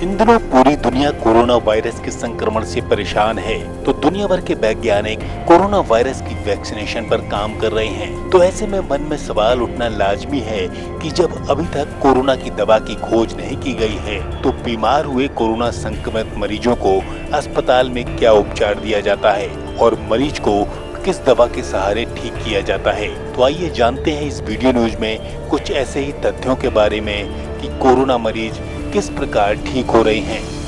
इन दिनों पूरी दुनिया कोरोना वायरस के संक्रमण से परेशान है, तो दुनिया भर के वैज्ञानिक कोरोना वायरस की वैक्सीनेशन पर काम कर रहे हैं। तो ऐसे में मन में सवाल उठना लाजमी है कि जब अभी तक कोरोना की दवा की खोज नहीं की गई है, तो बीमार हुए कोरोना संक्रमित मरीजों को अस्पताल में क्या उपचार दिया जाता है और मरीज को किस दवा के सहारे ठीक किया जाता है। तो आइए जानते हैं इस वीडियो न्यूज में कुछ ऐसे ही तथ्यों के बारे में कि कोरोना मरीज किस प्रकार ठीक हो रहे हैं।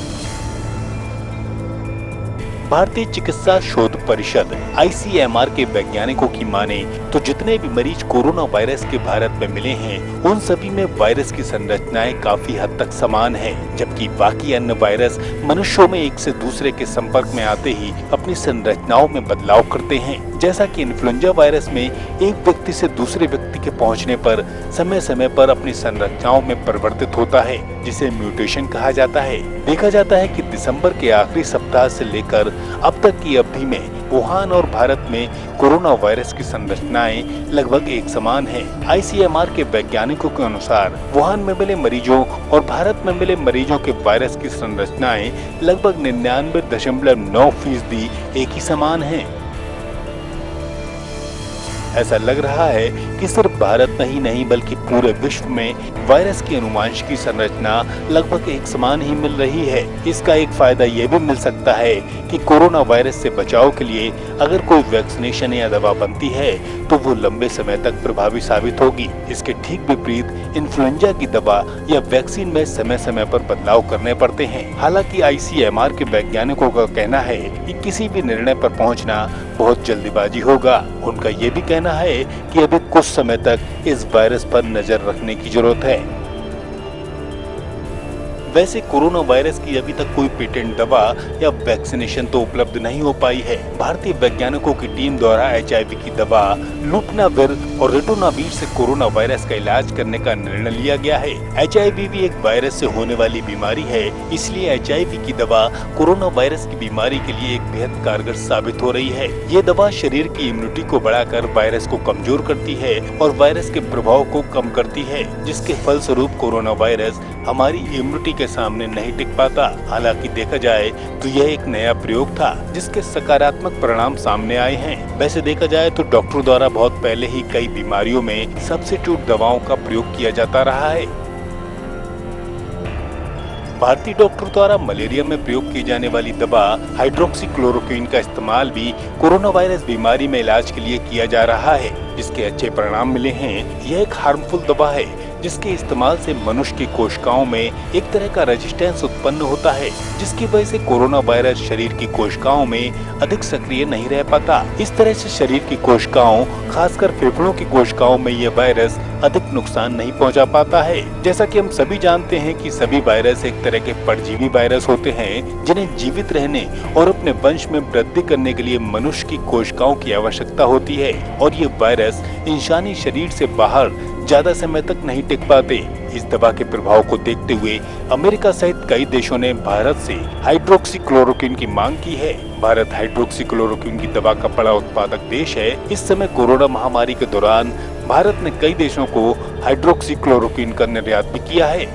भारतीय चिकित्सा शोध परिषद ICMR के वैज्ञानिकों की माने तो जितने भी मरीज कोरोना वायरस के भारत में मिले हैं, उन सभी में वायरस की संरचनाएं काफी हद तक समान है, जबकि बाकी अन्य वायरस मनुष्यों में एक से दूसरे के संपर्क में आते ही अपनी संरचनाओं में बदलाव करते हैं। जैसा कि इन्फ्लुएंजा वायरस में एक व्यक्ति से दूसरे व्यक्ति के पहुंचने पर समय समय पर अपनी संरचनाओं में परिवर्तित होता है, जिसे म्यूटेशन कहा जाता है। देखा जाता है कि दिसंबर के आखिरी सप्ताह से लेकर अब तक की अवधि में वुहान और भारत में कोरोना वायरस की संरचनाएं लगभग एक समान है। ICMR के वैज्ञानिकों के अनुसार वुहान में मिले मरीजों और भारत में मिले मरीजों के वायरस की संरचनाएं लगभग 99.9% एक ही समान है। ऐसा लग रहा है कि सिर्फ भारत में ही नहीं बल्कि पूरे विश्व में वायरस की अनुवांशिकी संरचना लगभग एक समान ही मिल रही है। इसका एक फायदा ये भी मिल सकता है कि कोरोना वायरस से बचाव के लिए अगर कोई वैक्सीनेशन या दवा बनती है तो वो लंबे समय तक प्रभावी साबित होगी। इसके ठीक विपरीत इन्फ्लुएंजा की दवा या वैक्सीन में समय समय पर बदलाव करने पड़ते हैं। हालांकि ICMR के वैज्ञानिकों का कहना है कि किसी भी निर्णय पर पहुंचना बहुत जल्दीबाजी होगा। उनका ये भी कहना है कि अभी कुछ समय तक इस वायरस पर नजर रखने की जरूरत है। वैसे कोरोना वायरस की अभी तक कोई पेटेंट दवा या वैक्सीनेशन तो उपलब्ध नहीं हो पाई है। भारतीय वैज्ञानिकों की टीम द्वारा HIV की दवा लुटनाविर और रिटोनावीर से कोरोना वायरस का इलाज करने का निर्णय लिया गया है। HIV भी एक वायरस से होने वाली बीमारी है, इसलिए HIV की दवा कोरोना वायरस की बीमारी के लिए एक बेहद कारगर साबित हो रही है। ये दवा शरीर की इम्यूनिटी को बढ़ाकर वायरस को कमजोर करती है और वायरस के प्रभाव को कम करती है, जिसके फलस्वरूप कोरोना वायरस हमारी इम्यूनिटी के सामने नहीं टिक पाता। हालांकि देखा जाए तो यह एक नया प्रयोग था जिसके सकारात्मक परिणाम सामने आए हैं। वैसे देखा जाए तो डॉक्टरों द्वारा बहुत पहले ही कई बीमारियों में सब्स्टिट्यूट दवाओं का प्रयोग किया जाता रहा है। भारतीय डॉक्टर द्वारा मलेरिया में प्रयोग की जाने वाली दवा हाइड्रोक्सीक्लोरोक्विन का इस्तेमाल भी कोरोना वायरस बीमारी में इलाज के लिए किया जा रहा है, जिसके अच्छे परिणाम मिले हैं। यह एक हार्मफुल दवा है जिसके इस्तेमाल से मनुष्य की कोशिकाओं में एक तरह का रेजिस्टेंस उत्पन्न होता है, जिसकी वजह से कोरोना वायरस शरीर की कोशिकाओं में अधिक सक्रिय नहीं रह पाता। इस तरह से शरीर की कोशिकाओं, खासकर फेफड़ों की कोशिकाओं में यह वायरस अधिक नुकसान नहीं पहुंचा पाता है। जैसा कि हम सभी जानते हैं कि सभी वायरस एक तरह के परजीवी वायरस होते हैं, जिन्हें जीवित रहने और अपने वंश में वृद्धि करने के लिए मनुष्य की कोशिकाओं की आवश्यकता होती है, और ये वायरस इंसानी शरीर से बाहर ज्यादा समय तक नहीं टिक पाते। इस दवा के प्रभाव को देखते हुए अमेरिका सहित कई देशों ने भारत से हाइड्रोक्सीक्लोरोक्विन की मांग की है। भारत हाइड्रोक्सीक्लोरोक्विन की दवा का बड़ा उत्पादक देश है। इस समय कोरोना महामारी के दौरान भारत ने कई देशों को हाइड्रोक्सीक्लोरोक्विन का निर्यात भी किया है।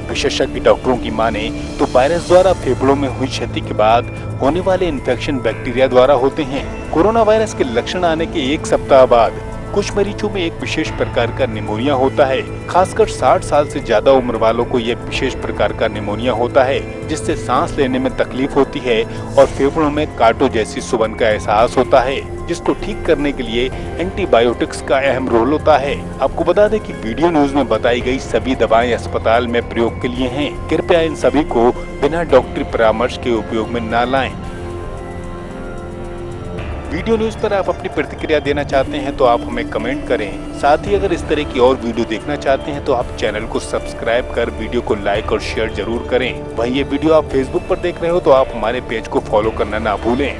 विशेषज्ञ डॉक्टरों की माने तो वायरस द्वारा फेफड़ों में हुई क्षति के बाद होने वाले इन्फेक्शन बैक्टीरिया द्वारा होते हैं। कोरोना वायरस के लक्षण आने के एक सप्ताह बाद कुछ मरीजों में एक विशेष प्रकार का निमोनिया होता है। खासकर 60 साल से ज्यादा उम्र वालों को यह विशेष प्रकार का निमोनिया होता है, जिससे सांस लेने में तकलीफ होती है और फेफड़ों में कांटों जैसी सुगंध का एहसास होता है, जिसको ठीक करने के लिए एंटीबायोटिक्स का अहम रोल होता है। आपको बता दें कि वीडियो न्यूज में बताई गई सभी दवाएं अस्पताल में प्रयोग के लिए हैं। कृपया इन सभी को बिना डॉक्टरी परामर्श के उपयोग में न लाएं। वीडियो न्यूज पर आप अपनी प्रतिक्रिया देना चाहते हैं तो आप हमें कमेंट करें। साथ ही अगर इस तरह की और वीडियो देखना चाहते हैं तो आप चैनल को सब्सक्राइब कर वीडियो को लाइक और शेयर जरूर करें। वहीं ये वीडियो आप फेसबुक पर देख रहे हो तो आप हमारे पेज को फॉलो करना ना भूलें।